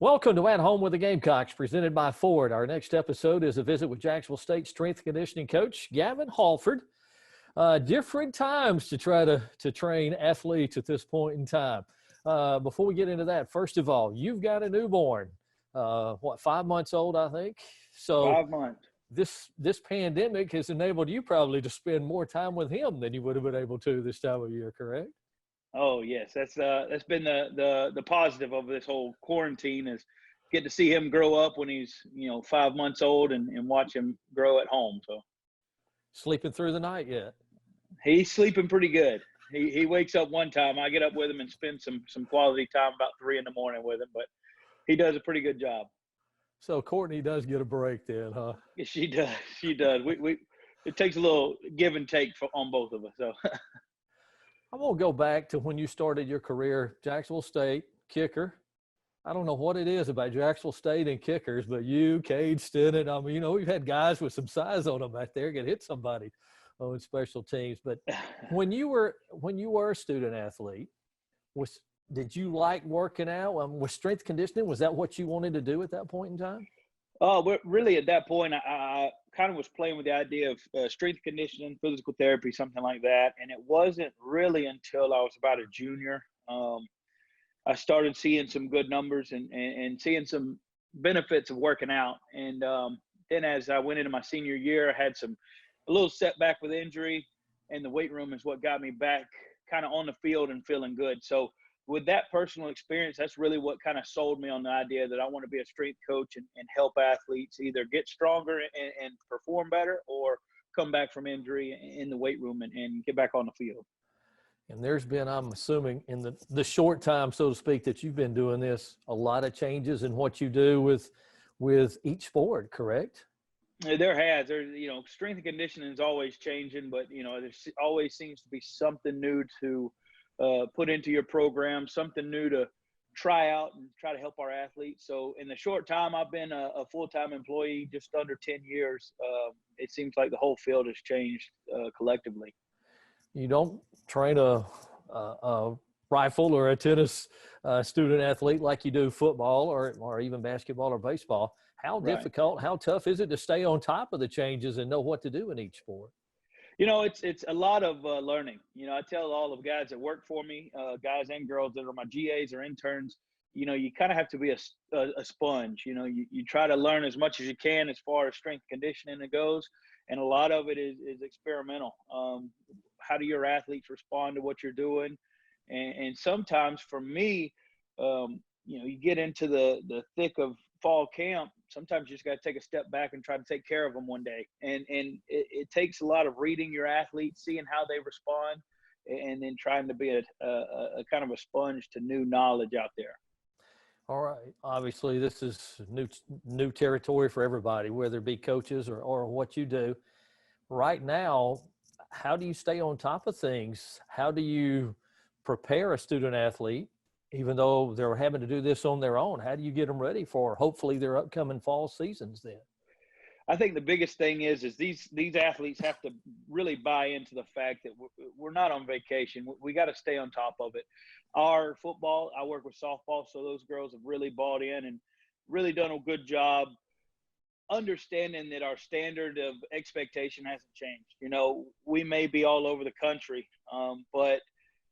Welcome to At Home with the Gamecocks, presented by Ford. Our next episode is a visit with Jacksonville State strength and conditioning coach Gavin Hallford. Different times to try to train athletes at this point in time. Before we get into that, first of all, you've got a newborn. 5 months old, I think. So 5 months. This pandemic has enabled you probably to spend more time with him than you would have been able to this time of year, correct? Oh yes, that's been the positive of this whole quarantine is get to see him grow up when he's 5 months old and watch him grow at home. So Sleeping through the night yet? he's sleeping pretty good. He wakes up one time. I get up with him and spend some quality time about 3 in the morning with him, but he does a pretty good job. So Courtney does get a break then, huh? Yeah, she does. She does. We it takes a little give and take on both of us. So. I'm going to go back to when you started your career, Jacksonville State, kicker. I don't know what it is about Jacksonville State and kickers, but you, Cade, Stennett, I mean, we've had guys with some size on them back there can hit somebody on special teams. But when you were a student athlete, did you like working out? Was strength conditioning, was that what you wanted to do at that point in time? Really at that point, I kind of was playing with the idea of strength conditioning, physical therapy, something like that. And it wasn't really until I was about a junior, I started seeing some good numbers and seeing some benefits of working out. And then as I went into my senior year, I had a little setback with injury, and the weight room is what got me back kind of on the field and feeling good. So with that personal experience, that's really what kind of sold me on the idea that I want to be a strength coach and help athletes either get stronger and perform better or come back from injury in the weight room and get back on the field. And there's been, I'm assuming, in the short time, so to speak, that you've been doing this, a lot of changes in what you do with each sport, correct? There has. Strength and conditioning is always changing, but, there always seems to be something new to put into your program, something new to try out and try to help our athletes. So in the short time I've been a full-time employee, just under 10 years, it seems like the whole field has changed collectively. You don't train a rifle or a tennis student athlete like you do football or even basketball or baseball. How difficult, how tough is it to stay on top of the changes and know what to do in each sport? It's a lot of learning. I tell all the guys that work for me, guys and girls that are my GAs or interns, you kind of have to be a sponge. You try to learn as much as you can as far as strength conditioning goes. And a lot of it is experimental. How do your athletes respond to what you're doing? And sometimes for me, you get into the thick of fall camp. Sometimes you just got to take a step back and try to take care of them one day. And it takes a lot of reading your athletes, seeing how they respond, and then trying to be a kind of a sponge to new knowledge out there. All right. Obviously, this is new territory for everybody, whether it be coaches or what you do. Right now, how do you stay on top of things? How do you prepare a student athlete, even though they're having to do this on their own? How do you get them ready for hopefully their upcoming fall seasons then? I think the biggest thing is these athletes have to really buy into the fact that we're not on vacation. We got to stay on top of it. Our football, I work with softball, so those girls have really bought in and really done a good job understanding that our standard of expectation hasn't changed. We may be all over the country, but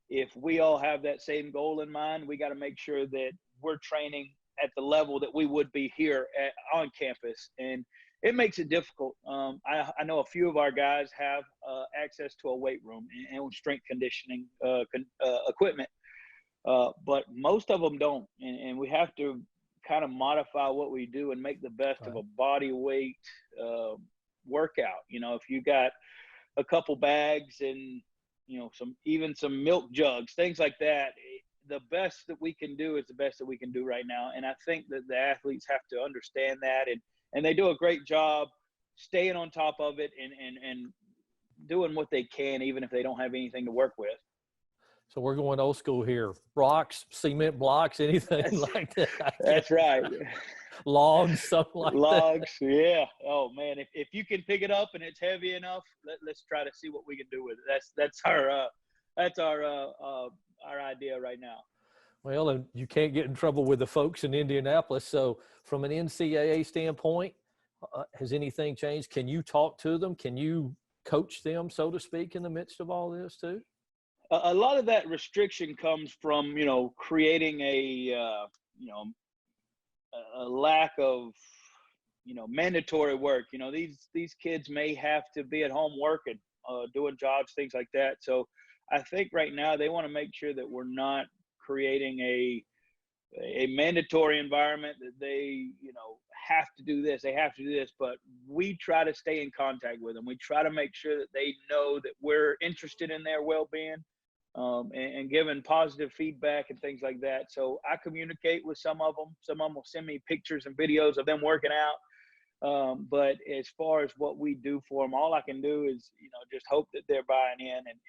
if we all have that same goal in mind, we got to make sure that we're training at the level that we would be here on campus. And it makes it difficult. I know a few of our guys have access to a weight room and strength conditioning equipment, but most of them don't. And we have to kind of modify what we do and make the best of a body weight workout. If you got a couple bags and some milk jugs, things like that, the best that we can do is the best that we can do right now. And I think that the athletes have to understand that, and they do a great job staying on top of it and doing what they can, even if they don't have anything to work with. So we're going old school here. Rocks, cement blocks, anything like that. That's right. Logs, something like Logs, that. Yeah. Oh man, if you can pick it up and it's heavy enough, let's try to see what we can do with it. That's our idea right now. Well, and you can't get in trouble with the folks in Indianapolis. So from an NCAA standpoint, has anything changed? Can you talk to them? Can you coach them, so to speak, in the midst of all this too? A lot of that restriction comes from, creating a lack of, mandatory work. These kids may have to be at home working, doing jobs, things like that. So I think right now they want to make sure that we're not creating a mandatory environment that they, have to do this, they have to do this, but we try to stay in contact with them. We try to make sure that they know that we're interested in their well-being, and giving positive feedback and things like that. So I communicate with some of them. Some of them will send me pictures and videos of them working out. But as far as what we do for them, all I can do is, just hope that they're buying in. And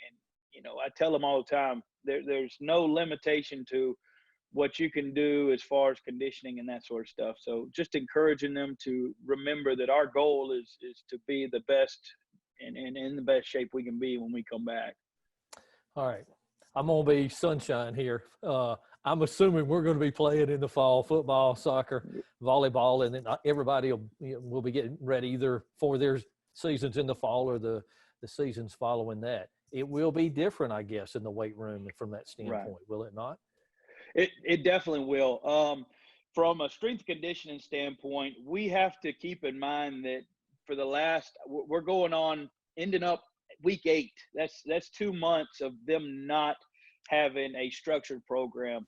I tell them all the time, there's no limitation to what you can do as far as conditioning and that sort of stuff. So just encouraging them to remember that our goal is to be the best and in the best shape we can be when we come back. All right. I'm going to be sunshine here. I'm assuming we're going to be playing in the fall, football, soccer, volleyball, and then everybody will be getting ready either for their seasons in the fall or the seasons following that. It will be different, I guess, in the weight room from that standpoint, right. Will it not? It definitely will. From a strength conditioning standpoint, we have to keep in mind that for we're going on, ending up week 8. That's 2 months of them not having a structured program.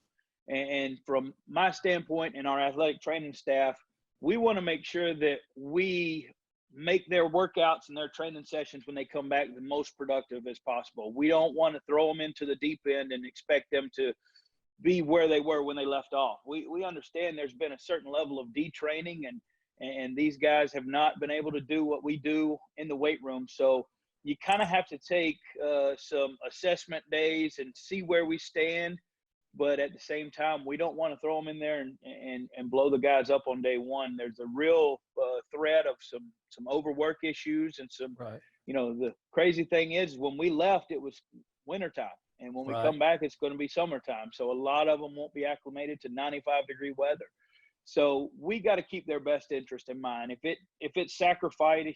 And from my standpoint and our athletic training staff, we want to make sure that we make their workouts and their training sessions when they come back the most productive as possible. We don't want to throw them into the deep end and expect them to be where they were when they left off. We understand there's been a certain level of detraining, and these guys have not been able to do what we do in the weight room. So you kind of have to take some assessment days and see where we stand. But at the same time, we don't want to throw them in there and blow the guys up on day one. There's a real threat of some overwork issues and some, right. The crazy thing is when we left, it was wintertime. And when we come back, it's going to be summertime. So a lot of them won't be acclimated to 95-degree weather. So we got to keep their best interest in mind. If it's sacrificing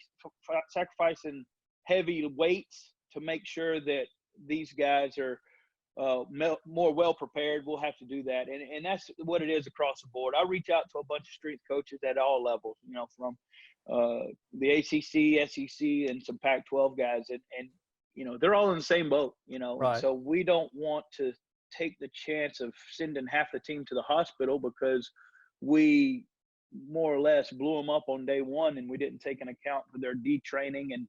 heavy weights to make sure that these guys are more well prepared, we'll have to do that. And that's what it is across the board. I reach out to a bunch of strength coaches at all levels, from the ACC, SEC, and some Pac-12 guys, and they're all in the same boat, Right. So we don't want to take the chance of sending half the team to the hospital because we more or less blew them up on day one and we didn't take an account for their detraining, and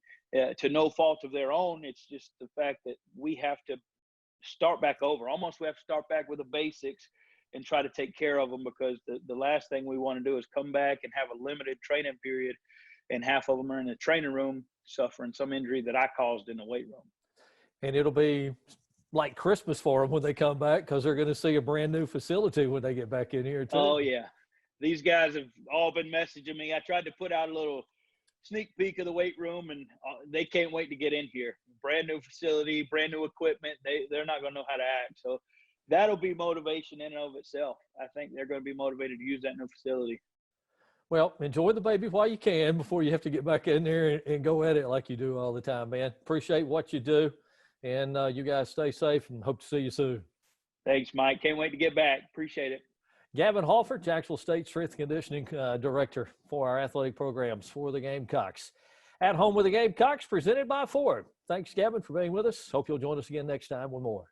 to no fault of their own. It's just the fact that we have to start back over. Almost we have to start back with the basics and try to take care of them, because the last thing we want to do is come back and have a limited training period and half of them are in the training room suffering some injury that I caused in the weight room. And it'll be like Christmas for them when they come back, because they're going to see a brand new facility when they get back in here too. Oh yeah. These guys have all been messaging me. I tried to put out a little sneak peek of the weight room, and they can't wait to get in here. Brand new facility, brand new equipment. They're not going to know how to act. So that'll be motivation in and of itself. I think they're going to be motivated to use that new facility. Well, enjoy the baby while you can before you have to get back in there and go at it like you do all the time, man. Appreciate what you do, and you guys stay safe and hope to see you soon. Thanks, Mike. Can't wait to get back. Appreciate it. Gavin Hallford, Jacksonville State Strength Conditioning Director for our athletic programs for the Gamecocks. At Home with the Gamecocks, presented by Ford. Thanks, Gavin, for being with us. Hope you'll join us again next time with more.